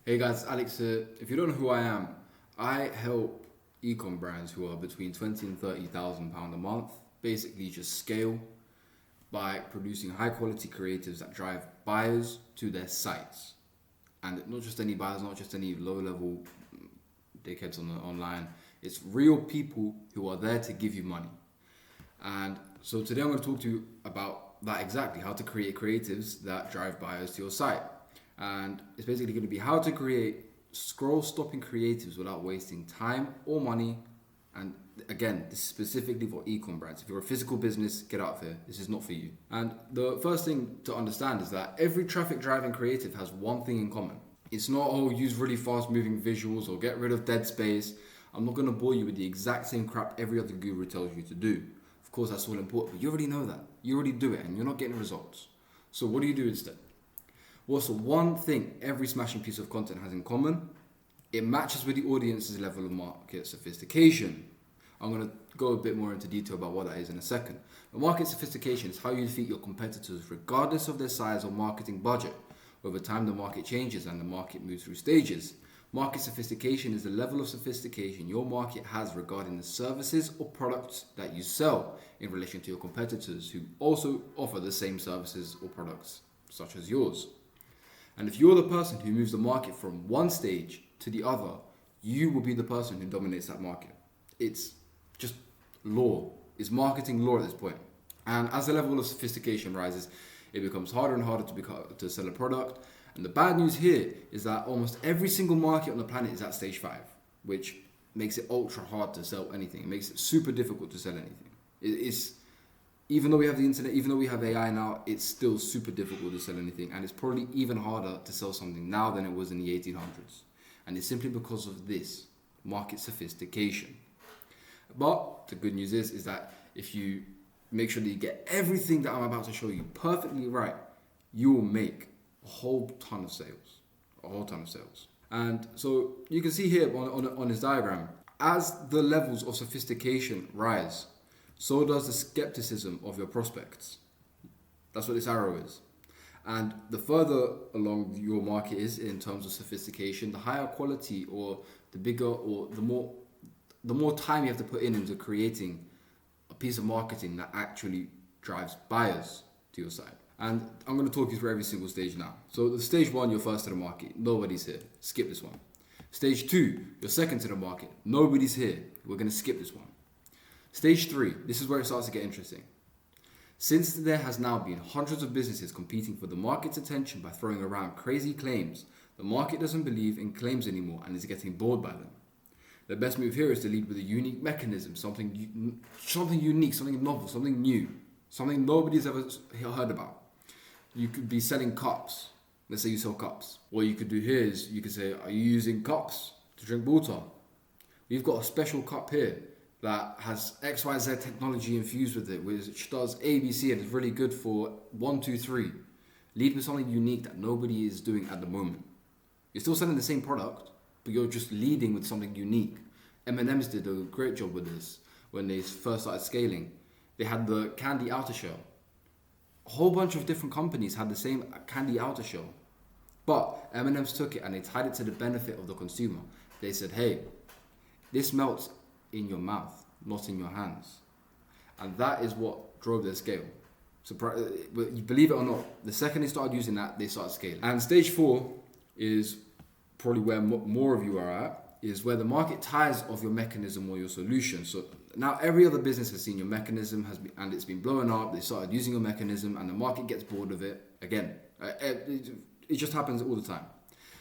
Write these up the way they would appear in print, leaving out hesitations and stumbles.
Hey guys, Alex here. If you don't know who I am, I help ecom brands who are between 20 and 30,000 pound a month basically just scale by producing high quality creatives that drive buyers to their sites. And not just any buyers, not just any low level dickheads online. It's real people who are there to give you money. And so today I'm going to talk to you about that exactly, how to create creatives that drive buyers to your site. And it's basically going to be how to create scroll stopping creatives without wasting time or money. And again, this is specifically for ecom brands. If you're a physical business, get out of here. This is not for you. And the first thing to understand is that every traffic driving creative has one thing in common. It's not, use really fast moving visuals or get rid of dead space. I'm not going to bore you with the exact same crap every other guru tells you to do. Of course, that's all important, but you already know that. You already do it and you're not getting results. So what do you do instead? What's the one thing every smashing piece of content has in common? It matches with the audience's level of market sophistication. I'm going to go a bit more into detail about what that is in a second. But market sophistication is how you defeat your competitors regardless of their size or marketing budget. Over time, the market changes and the market moves through stages. Market sophistication is the level of sophistication your market has regarding the services or products that you sell in relation to your competitors who also offer the same services or products such as yours. And if you're the person who moves the market from one stage to the other, you will be the person who dominates that market. It's just law. It's marketing law at this point. And as the level of sophistication rises, it becomes harder and harder to sell a product. And the bad news here is that almost every single market on the planet is at stage 5, which makes it ultra hard to sell anything. It makes it super difficult to sell anything. It's even though we have the internet, even though we have AI now, it's still super difficult to sell anything. And it's probably even harder to sell something now than it was in the 1800s. And it's simply because of this, market sophistication. But the good news is that if you make sure that you get everything that I'm about to show you perfectly right, you will make a whole ton of sales. And so you can see here on this diagram, as the levels of sophistication rise, so does the skepticism of your prospects. That's what this arrow is. And the further along your market is in terms of sophistication, the higher quality or the bigger or the more time you have to put into creating a piece of marketing that actually drives buyers to your site. And I'm going to talk you through every single stage now. So the stage 1, you're first to the market. Nobody's here. Skip this one. Stage 2, you're second to the market. Nobody's here. We're going to skip this one. Stage 3, this is where it starts to get interesting. Since there has now been hundreds of businesses competing for the market's attention by throwing around crazy claims, the market doesn't believe in claims anymore and is getting bored by them. The best move here is to lead with a unique mechanism, something unique, something novel, something new, something nobody's ever heard about. You could be selling cups. Let's say you sell cups. What you could do here is you could say, are you using cups to drink water? We've got a special cup here that has XYZ technology infused with it, which does ABC and is really good for 1, 2, 3. Lead with something unique that nobody is doing at the moment. You're still selling the same product, but you're just leading with something unique. M&M's did a great job with this when they first started scaling. They had the candy outer shell. A whole bunch of different companies had the same candy outer shell. But M&M's took it and they tied it to the benefit of the consumer. They said, hey, this melts in your mouth, not in your hands. And that is what drove their scale. So believe it or not, the second they started using that, they started scaling. And stage 4 is probably where more of you are at, is where the market tires of your mechanism or your solution. So now every other business has seen your mechanism and it's been blowing up. They started using your mechanism and the market gets bored of it. Again, it just happens all the time.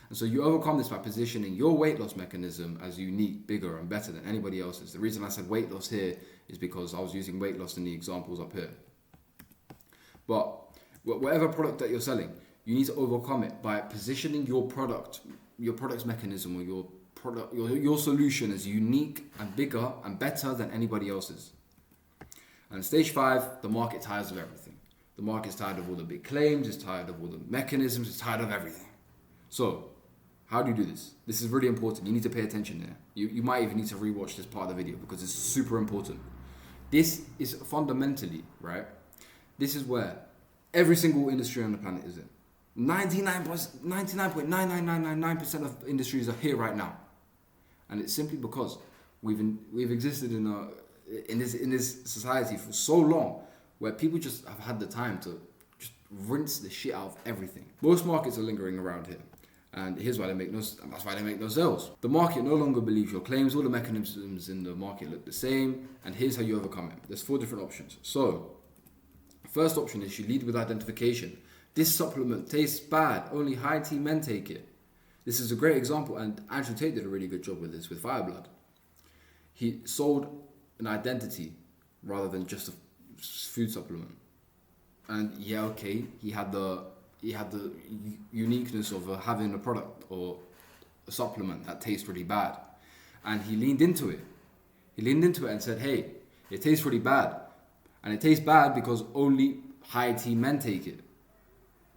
And so you overcome this by positioning your weight loss mechanism as unique, bigger, and better than anybody else's. The reason I said weight loss here is because I was using weight loss in the examples up here. But whatever product that you're selling, you need to overcome it by positioning your product's mechanism or your solution as unique and bigger and better than anybody else's. And stage 5, the market tires of everything. The market's tired of all the big claims, it's tired of all the mechanisms, it's tired of everything. So, how do you do this? This is really important. You need to pay attention here. You might even need to rewatch this part of the video because it's super important. This is fundamentally, right? This is where every single industry on the planet is in. 99.99999% of industries are here right now, and it's simply because we've existed in this society for so long, where people just have had the time to just rinse the shit out of everything. Most markets are lingering around here, and here's why that's why they make no sales. The market no longer believes your claims. All the mechanisms in the market look the same, and here's how you overcome it. There's 4 different options. So, first option is you lead with identification. This supplement tastes bad. Only high T men take it. This is a great example, and Andrew Tate did a really good job with this with Fireblood. He sold an identity rather than just a food supplement. And yeah, okay, he had the uniqueness of having a product or a supplement that tastes really bad, and he leaned into it. He leaned into it and said, "Hey, it tastes really bad, and it tastes bad because only high T men take it."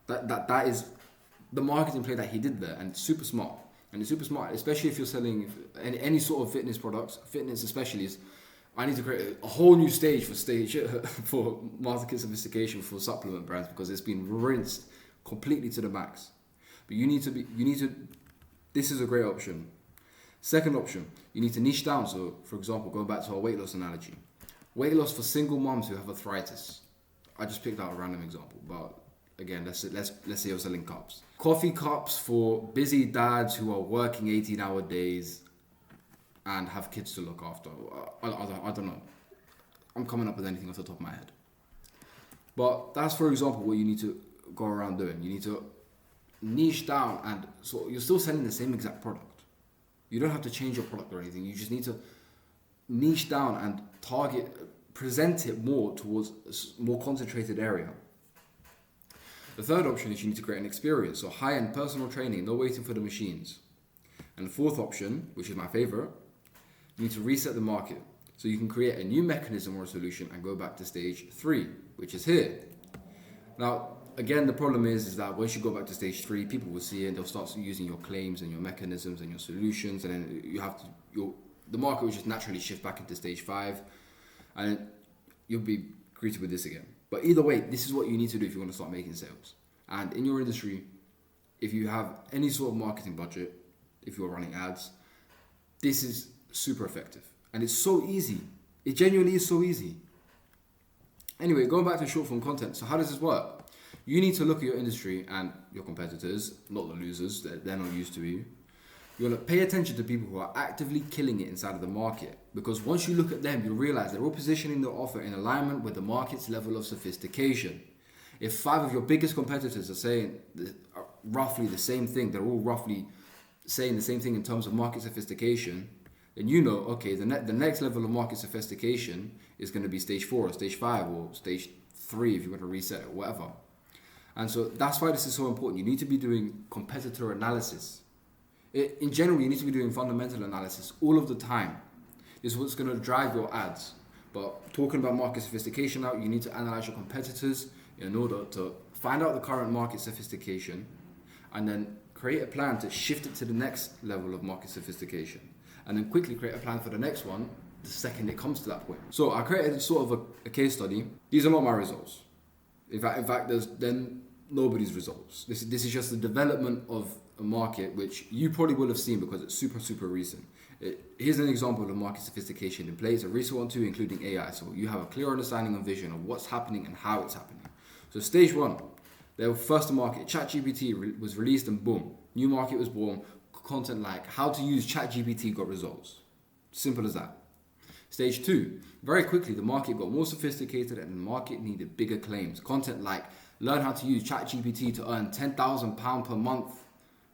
That is the marketing play that he did there, and it's super smart. And it's super smart, especially if you're selling any sort of fitness products, fitness especially. I need to create a whole new stage for market sophistication for supplement brands, because it's been rinsed completely to the max. But this is a great option. Second option, you need to niche down. So, for example, going back to our weight loss analogy, weight loss for single moms who have arthritis. I just picked out a random example, but again, let's say you're selling cups. Coffee cups for busy dads who are working 18-hour days and have kids to look after. I don't know. I'm coming up with anything off the top of my head. But that's, for example, what you need to go around doing. You need to niche down, and so you're still selling the same exact product. You don't have to change your product or anything. You just need to niche down and present it more towards a more concentrated area. The third option is you need to create an experience, so high-end personal training, no waiting for the machines. And the fourth option, which is my favorite, you need to reset the market. So you can create a new mechanism or a solution and go back to stage 3, which is here. Now, again, the problem is that once you go back to stage 3, people will see it and they'll start using your claims and your mechanisms and your solutions, and then the market will just naturally shift back into stage 5, and you'll be greeted with this again. But either way, this is what you need to do if you want to start making sales. And in your industry, if you have any sort of marketing budget, if you're running ads, this is super effective. And it's so easy. It genuinely is so easy. Anyway, going back to short form content. So how does this work? You need to look at your industry and your competitors, not the losers, they're not used to you. You're going to pay attention to people who are actively killing it inside of the market, because once you look at them, you'll realize they're all positioning their offer in alignment with the market's level of sophistication. If 5 of your biggest competitors are saying roughly the same thing, they're all roughly saying the same thing in terms of market sophistication, then you know, okay, the next level of market sophistication is going to be stage 4 or stage 5 or stage 3 if you want to reset it or whatever. And so that's why this is so important. You need to be doing competitor analysis. In general, you need to be doing fundamental analysis all of the time. This is what's going to drive your ads. But talking about market sophistication now, you need to analyze your competitors in order to find out the current market sophistication and then create a plan to shift it to the next level of market sophistication. And then quickly create a plan for the next one the second it comes to that point. So I created sort of a case study. These are not my results. In fact, there's then nobody's results. This is just the development of a market which you probably will have seen because it's super, super recent. Here's an example of market sophistication in play. It's a recent one too, including AI. So you have a clear understanding and vision of what's happening and how it's happening. So stage 1, they were first to market. ChatGPT was released and boom, new market was born. Content like how to use ChatGPT got results. Simple as that. Stage 2, very quickly the market got more sophisticated and the market needed bigger claims. Content like learn how to use ChatGPT to earn £10,000 per month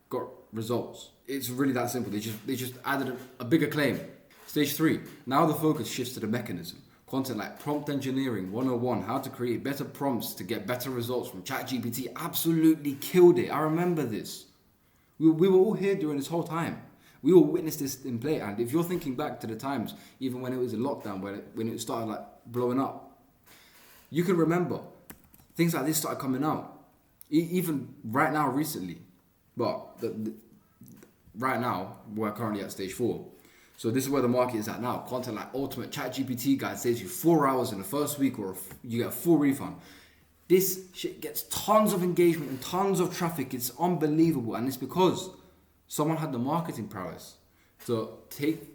got results. It's really that simple. They just added a bigger claim. Stage 3, now the focus shifts to the mechanism. Content like prompt engineering 101, how to create better prompts to get better results from ChatGPT. Absolutely killed it. I remember this. We were all here during this whole time. We all witnessed this in play. And if you're thinking back to the times, even when it was in lockdown, when it started like blowing up, you can remember things like this started coming out. Even right now, recently. But right now, we're currently at stage 4. So this is where the market is at now. Content like ultimate ChatGPT guide saves you 4 hours in the first week, or you get a full refund. This shit gets tons of engagement and tons of traffic. It's unbelievable. And it's because someone had the marketing prowess to take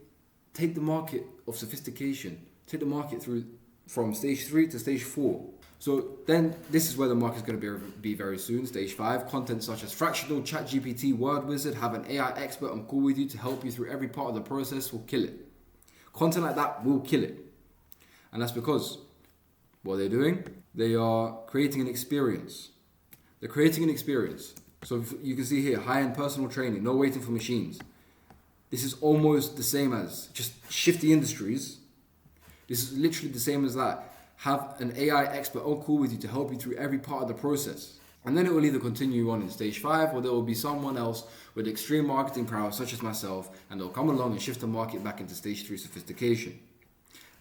the market of sophistication, take the market through from stage 3 to stage 4. So then this is where the market's going to be very soon. Stage 5, content such as fractional, ChatGPT, Word Wizard, have an AI expert on call with you to help you through every part of the process will kill it. Content like that will kill it. And that's because what they're doing, they are creating an experience. They're creating an experience. So you can see here, high-end personal training, no waiting for machines. This is almost the same as just shift the industries. This is literally the same as that. Have an AI expert on call with you to help you through every part of the process. And then it will either continue on in stage 5 or there will be someone else with extreme marketing prowess such as myself, and they'll come along and shift the market back into stage 3 sophistication.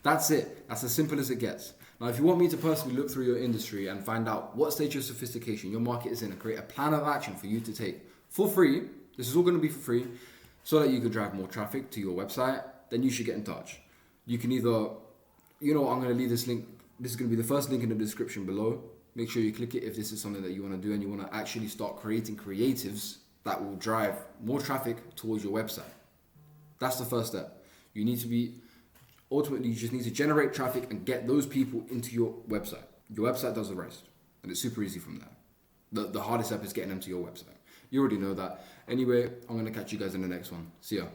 That's it. That's as simple as it gets. Now, if you want me to personally look through your industry and find out what stage of sophistication your market is in and create a plan of action for you to take for free, this is all going to be for free, so that you can drive more traffic to your website, then you should get in touch. You can either, I'm going to leave this link. This is going to be the first link in the description below. Make sure you click it if this is something that you want to do and you want to actually start creating creatives that will drive more traffic towards your website. That's the first step. Ultimately, you just need to generate traffic and get those people into your website. Your website does the rest. And it's super easy from there. The hardest step is getting them to your website. You already know that. Anyway, I'm going to catch you guys in the next one. See ya.